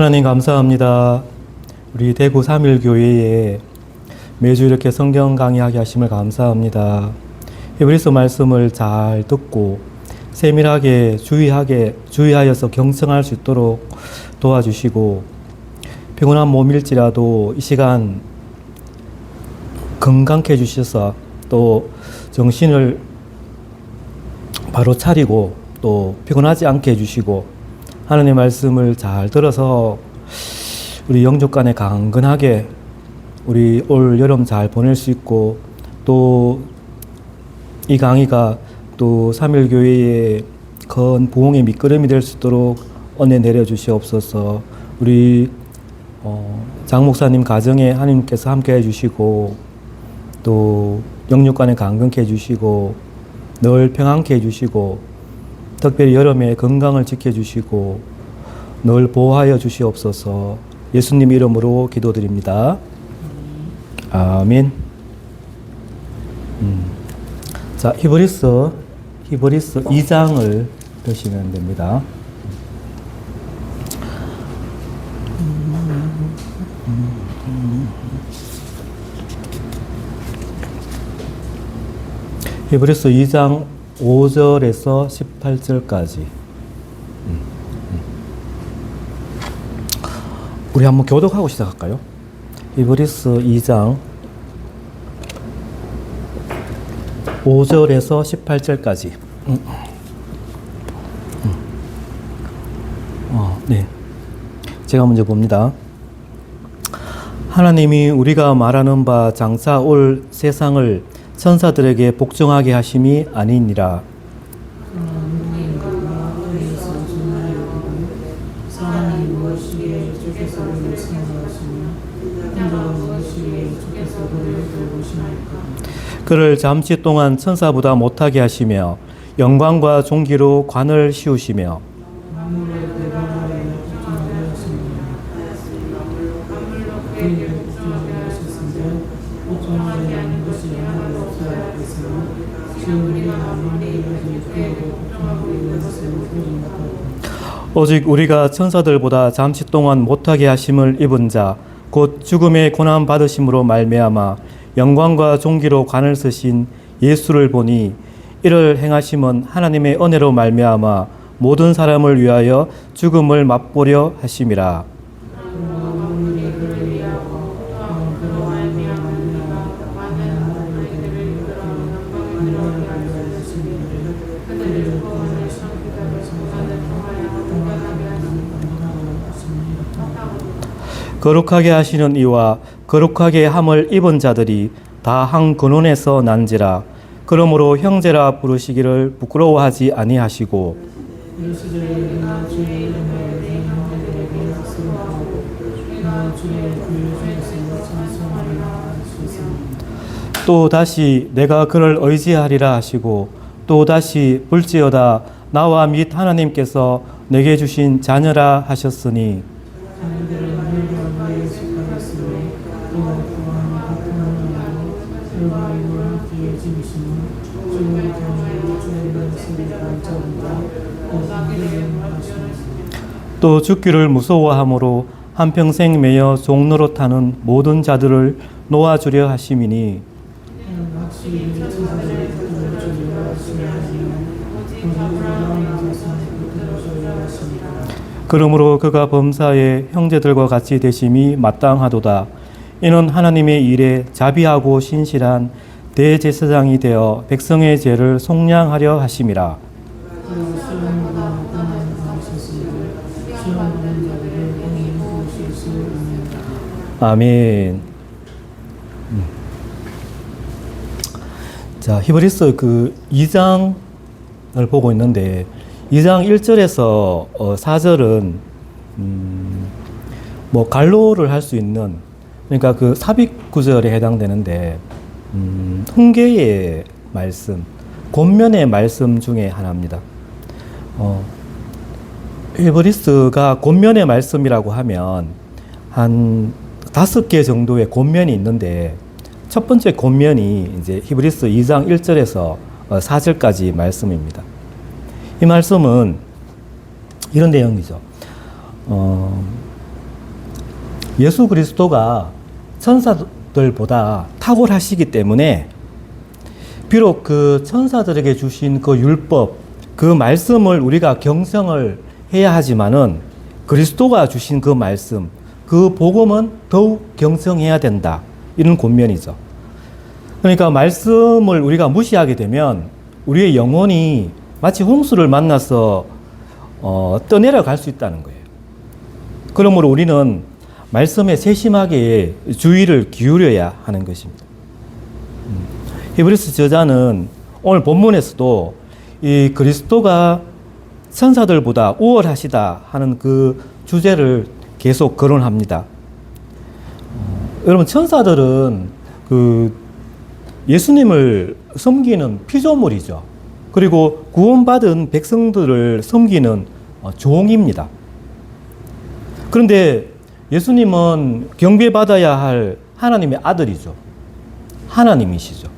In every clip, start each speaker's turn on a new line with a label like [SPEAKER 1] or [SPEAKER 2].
[SPEAKER 1] 하나님 감사합니다. 우리 대구 3일교회에 매주 이렇게 성경 강의하게 하심을 감사합니다. 히브리서 말씀을 잘 듣고 세밀하게 주의하여서 경청할 수 있도록 도와주시고, 피곤한 몸일지라도 이 시간 건강케 해주셔서 또 정신을 바로 차리고 또 피곤하지 않게 해주시고, 하나님의 말씀을 잘 들어서 우리 영적 간에 강건하게 우리 올 여름 잘 보낼 수 있고, 또 이 강의가 또 3일교회의 큰 부흥의 밑거름이 될 수 있도록 은혜 내려주시옵소서. 우리 장 목사님 가정에 하나님께서 함께 해주시고, 또 영육 간에 강건케 해주시고, 늘 평안케 해주시고, 특별히 여름에 건강을 지켜주시고 늘 보호하여 주시옵소서. 예수님 이름으로 기도드립니다. 아멘. 자, 히브리서 2장을 보시면 됩니다. 히브리서 2장 5절에서 18절까지. 우리 한번 교독하고 시작할까요? 히브리서 2장 5절에서 18절까지. 네. 제가 먼저 봅니다. 하나님이 우리가 말하는 바 장차 올 세상을 천사들에게 복종하게 하심이 아니니라. 그를 잠시 동안 천사보다 못하게 하시며 영광과 존귀로 관을 씌우시며 오직 우리가 천사들보다 잠시 동안 못하게 하심을 입은 자 곧 죽음의 고난 받으심으로 말미암아 영광과 존귀로 관을 쓰신 예수를 보니, 이를 행하심은 하나님의 은혜로 말미암아 모든 사람을 위하여 죽음을 맛보려 하심이라. 거룩하게 하시는 이와 거룩하게 함을 입은 자들이 다 한 근원에서 난지라. 그러므로 형제라 부르시기를 부끄러워하지 아니하시고, 또 다시 내가 그를 의지하리라 하시고, 또 다시 볼지어다 나와 및 하나님께서 내게 주신 자녀라 하셨으니, 또 죽기를 무서워함으로 한평생 매여 종노릇하는 모든 자들을 놓아주려 하심이니, 그러므로 그가 범사에 형제들과 같이 되심이 마땅하도다. 이는 하나님의 일에 자비하고 신실한 대제사장이 되어 백성의 죄를 속량하려 하심이라. 아멘. 자, 히브리서 2장을 보고 있는데, 2장 1절에서 4절은 갈로를 할 수 있는, 그러니까 삽입 구절에 해당되는데, 훈계의 말씀, 권면의 말씀 중에 하나입니다. 히브리서가 권면의 말씀이라고 하면 한 5개 정도의 권면이 있는데, 첫 번째 권면이 이제 히브리서 2장 1절에서 4절까지 말씀입니다. 이 말씀은 이런 내용이죠. 예수 그리스도가 천사들보다 탁월하시기 때문에 비록 그 천사들에게 주신 그 율법, 그 말씀을 우리가 경성을 해야 하지만은 그리스도가 주신 그 말씀, 그 복음은 더욱 경성해야 된다. 이런 권면이죠. 그러니까 말씀을 우리가 무시하게 되면 우리의 영혼이 마치 홍수를 만나서 떠내려갈 수 있다는 거예요. 그러므로 우리는 말씀에 세심하게 주의를 기울여야 하는 것입니다. 히브리서 저자는 오늘 본문에서도 이 그리스도가 천사들보다 우월하시다 하는 그 주제를 계속 거론합니다. 여러분, 천사들은 그 예수님을 섬기는 피조물이죠. 그리고 구원받은 백성들을 섬기는 종입니다. 그런데 예수님은 경배받아야 할 하나님의 아들이죠. 하나님이시죠.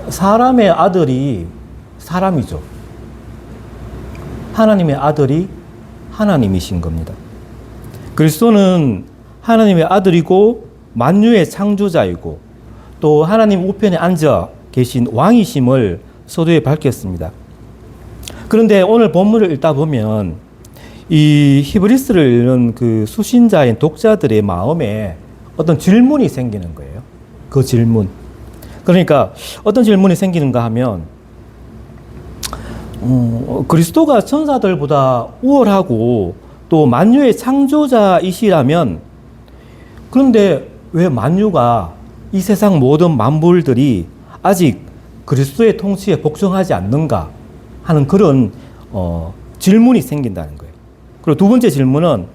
[SPEAKER 1] 사람의 아들이 사람이죠. 하나님의 아들이 하나님이신 겁니다. 그리스도는 하나님의 아들이고 만유의 창조자이고 또 하나님 우편에 앉아 계신 왕이심을 서두에 밝혔습니다. 그런데 오늘 본문을 읽다 보면 이 히브리스를 읽는 그 수신자인 독자들의 마음에 어떤 질문이 생기는 거예요. 그 질문. 그러니까 어떤 질문이 생기는가 하면 그리스도가 천사들보다 우월하고 또 만유의 창조자이시라면 그런데 왜 만유가 이 세상 모든 만물들이 아직 그리스도의 통치에 복종하지 않는가 하는 그런 질문이 생긴다는 거예요. 그리고 두 번째 질문은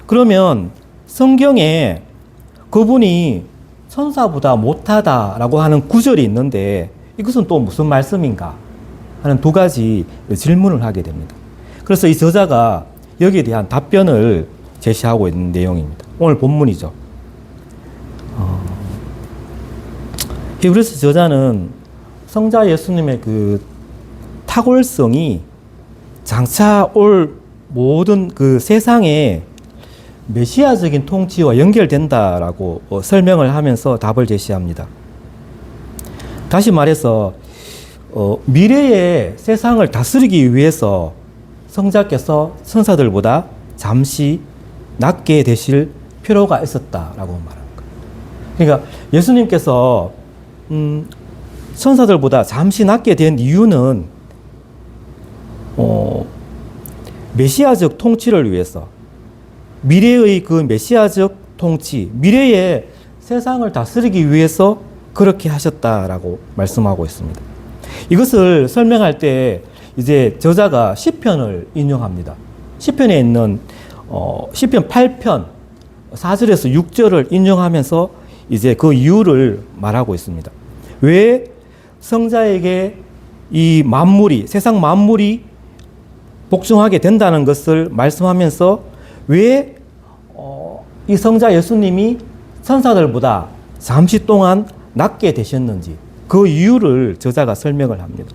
[SPEAKER 1] 그러면 성경에 그분이 천사보다 못하다라고 하는 구절이 있는데 이것은 또 무슨 말씀인가 하는 두 가지 질문을 하게 됩니다. 그래서 이 저자가 여기에 대한 답변을 제시하고 있는 내용입니다. 오늘 본문이죠. 히브리서 저자는 성자 예수님의 그 탁월성이 장차 올 모든 그 세상의 메시아적인 통치와 연결된다라고 설명을 하면서 답을 제시합니다. 다시 말해서 미래의 세상을 다스리기 위해서 성자께서 천사들보다 잠시 낮게 되실 필요가 있었다라고 말하는 거예요. 그러니까 예수님께서 천사들보다 잠시 낮게 된 이유는 메시아적 통치를 위해서 미래의 그 메시아적 통치, 미래의 세상을 다스리기 위해서 그렇게 하셨다라고 말씀하고 있습니다. 이것을 설명할 때 이제 저자가 시편을 인용합니다. 시편에 있는 시편 8편 4절에서 6절을 인용하면서 이제 그 이유를 말하고 있습니다. 왜 성자에게 이 만물이, 세상 만물이 복종하게 된다는 것을 말씀하면서 왜 이 성자 예수님이 천사들보다 잠시 동안 낮게 되셨는지 그 이유를 저자가 설명을 합니다.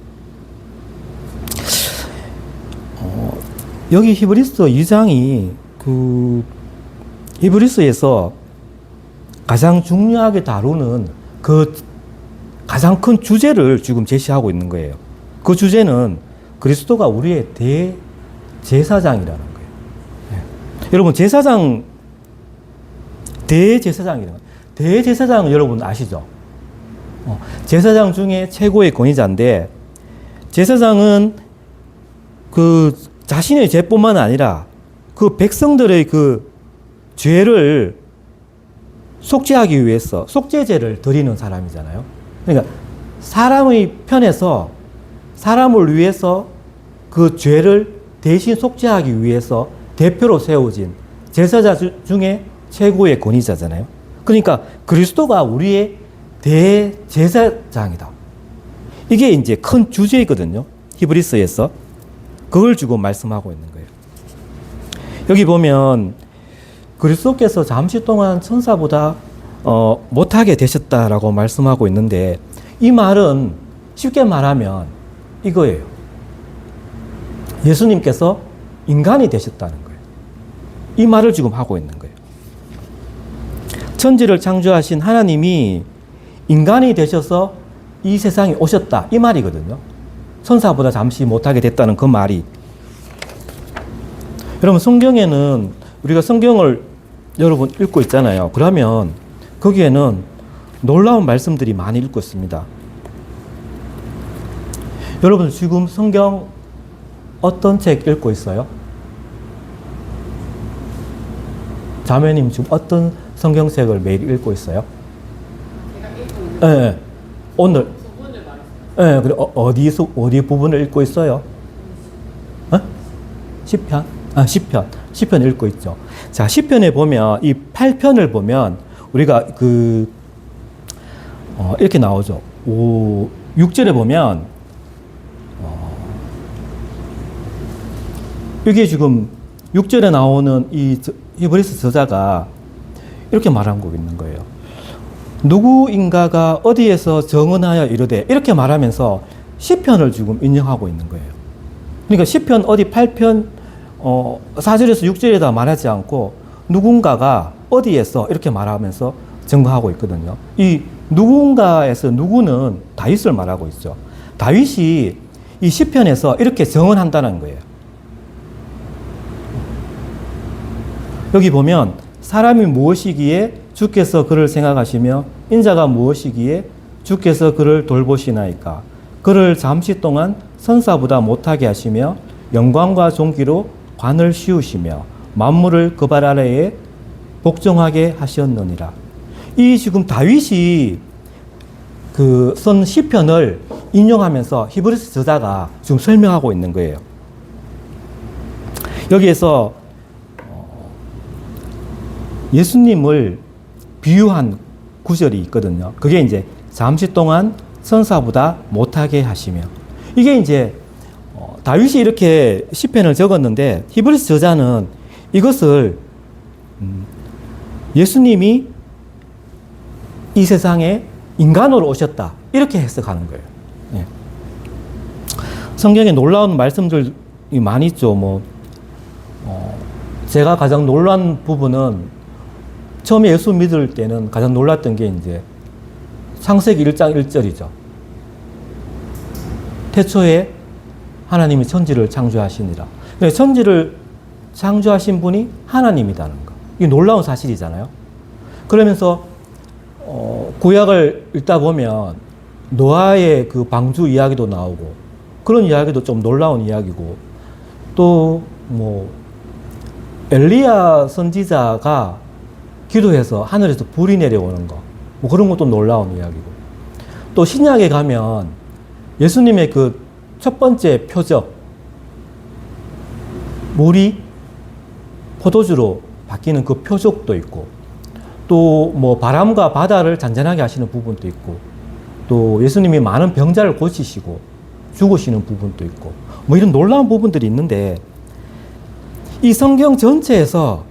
[SPEAKER 1] 여기 히브리서 2장이 그 히브리서에서 가장 중요하게 다루는 그 가장 큰 주제를 지금 제시하고 있는 거예요. 그 주제는 그리스도가 우리의 대제사장이라는 거예요. 네. 여러분, 대제사장이라는 거예요. 대제사장 여러분 아시죠? 제사장 중에 최고의 권위자인데 제사장은 그 자신의 죄뿐만 아니라 그 백성들의 그 죄를 속죄하기 위해서 속죄제를 드리는 사람이잖아요. 그러니까 사람의 편에서 사람을 위해서 그 죄를 대신 속죄하기 위해서 대표로 세워진 제사자 중에 최고의 권위자잖아요. 그러니까 그리스도가 우리의 대제사장이다. 이게 이제 큰 주제이거든요. 히브리서에서. 그걸 주고 말씀하고 있는 거예요. 여기 보면 그리스도께서 잠시 동안 천사보다 못하게 되셨다라고 말씀하고 있는데 이 말은 쉽게 말하면 이거예요. 예수님께서 인간이 되셨다는 거예요. 이 말을 지금 하고 있는 거예요. 천지를 창조하신 하나님이 인간이 되셔서 이 세상에 오셨다. 이 말이거든요. 천사보다 잠시 못하게 됐다는 그 말이. 여러분, 성경에는 우리가 성경을 여러분 읽고 있잖아요. 그러면 거기에는 놀라운 말씀들이 많이 읽고 있습니다. 여러분 지금 성경 어떤 책 읽고 있어요? 자매님 지금 어떤 성경책을 매일 읽고 있어요?
[SPEAKER 2] 제가 읽고 있는
[SPEAKER 1] 네, 오늘
[SPEAKER 2] 부분을 말했어요.
[SPEAKER 1] 그래, 어디 부분을 읽고 있어요? 시편? 시편 읽고 있죠. 자, 시편에 보면 이 8편을 보면 우리가 이렇게 나오죠. 6절에 보면 이게 지금 6절에 나오는 이 히브리서 저자가 이렇게 말하고 있는 거예요. 누구인가가 어디에서 정언하여 이르되 이렇게 말하면서 시편을 지금 인용하고 있는 거예요. 그러니까 시편 어디 8편 4절에서 6절에다 말하지 않고 누군가가 어디에서 이렇게 말하면서 증거하고 있거든요. 이 누군가에서 누구는 다윗을 말하고 있죠. 다윗이 이 시편에서 이렇게 정언한다는 거예요. 여기 보면 사람이 무엇이기에 주께서 그를 생각하시며 인자가 무엇이기에 주께서 그를 돌보시나이까. 그를 잠시 동안 선사보다 못하게 하시며 영광과 존귀로 관을 씌우시며 만물을 그 발 아래에 복종하게 하셨느니라. 이 지금 다윗이 그 쓴 시편을 인용하면서 히브리서 저자가 지금 설명하고 있는 거예요. 여기에서 예수님을 비유한 구절이 있거든요. 그게 이제 잠시 동안 선사보다 못하게 하시며, 이게 이제 다윗이 이렇게 시편을 적었는데 히브리서 저자는 이것을 예수님이 이 세상에 인간으로 오셨다 이렇게 해석하는 거예요. 예. 성경에 놀라운 말씀들이 많이 있죠. 제가 가장 놀란 부분은 처음에 예수 믿을 때는 가장 놀랐던 게 이제 창세기 1장 1절이죠. 태초에 하나님이 천지를 창조하시니라. 천지를 창조하신 분이 하나님이라는 거. 이게 놀라운 사실이잖아요. 그러면서 구약을 읽다 보면 노아의 그 방주 이야기도 나오고 그런 이야기도 좀 놀라운 이야기고, 또 엘리야 선지자가 기도해서 하늘에서 불이 내려오는 거, 그런 것도 놀라운 이야기고, 또 신약에 가면 예수님의 그 첫 번째 표적, 물이 포도주로 바뀌는 그 표적도 있고, 또 바람과 바다를 잔잔하게 하시는 부분도 있고, 또 예수님이 많은 병자를 고치시고 죽으시는 부분도 있고, 이런 놀라운 부분들이 있는데, 이 성경 전체에서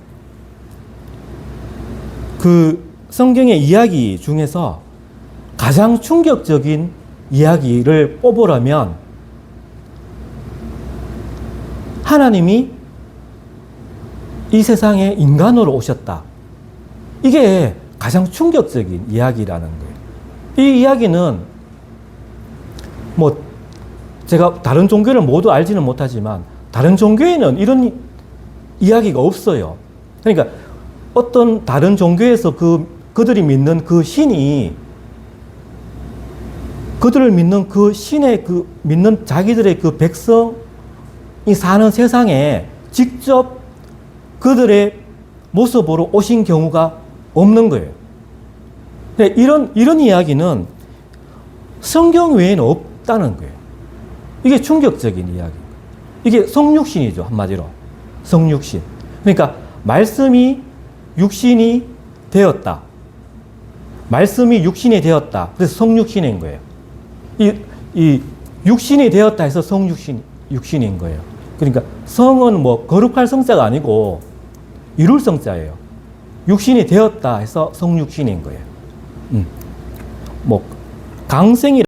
[SPEAKER 1] 그 성경의 이야기 중에서 가장 충격적인 이야기를 뽑으라면 하나님이 이 세상에 인간으로 오셨다. 이게 가장 충격적인 이야기라는 거예요. 이 이야기는 제가 다른 종교를 모두 알지는 못하지만 다른 종교에는 이런 이야기가 없어요. 그러니까 어떤 다른 종교에서 그들이 믿는 그 신이, 그들을 믿는 그 신의 믿는 자기들의 그 백성이 사는 세상에 직접 그들의 모습으로 오신 경우가 없는 거예요. 이런 이야기는 성경 외에는 없다는 거예요. 이게 충격적인 이야기. 이게 성육신이죠, 한마디로. 성육신. 그러니까 말씀이 육신이 되었다. 말씀이 육신이 되었다. 그래서 성육신인 거예요. 이 육신이 되었다 해서 육신인 거예요. 그러니까 성은 거룩할 성자가 아니고 이룰 성자예요. 육신이 되었다 해서 성육신인 거예요. 강생이